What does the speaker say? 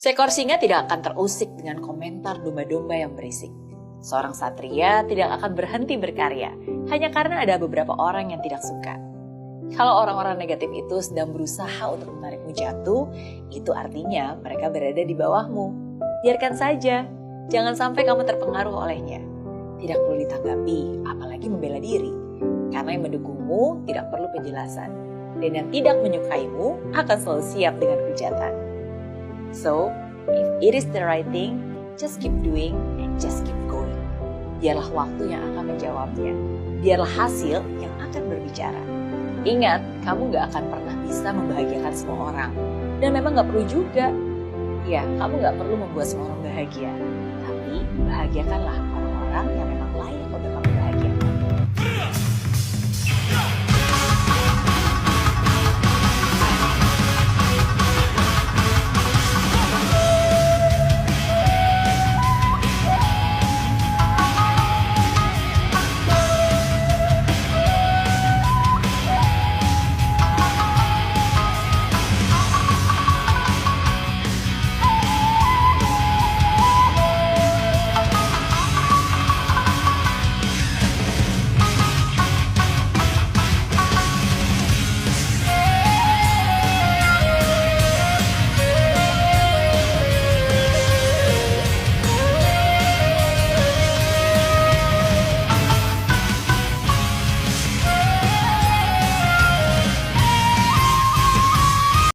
Seekor singa tidak akan terusik dengan komentar domba-domba yang berisik. Seorang satria tidak akan berhenti berkarya hanya karena ada beberapa orang yang tidak suka. Kalau orang-orang negatif itu sedang berusaha untuk menarikmu jatuh, itu artinya mereka berada di bawahmu. Biarkan saja, jangan sampai kamu terpengaruh olehnya. Tidak perlu ditanggapi, apalagi membela diri. Karena yang mendukungmu tidak perlu penjelasan. Dan yang tidak menyukaimu akan selalu siap dengan hujatan. So, if it is the right thing, just keep doing and just keep going. Biarlah waktu yang akan menjawabnya. Biarlah hasil yang akan berbicara. Ingat, kamu gak akan pernah bisa membahagiakan semua orang. Dan memang gak perlu juga. Ya, kamu gak perlu membuat semua orang bahagia. Tapi bahagiakanlah orang-orang yang memang layak untuk kamu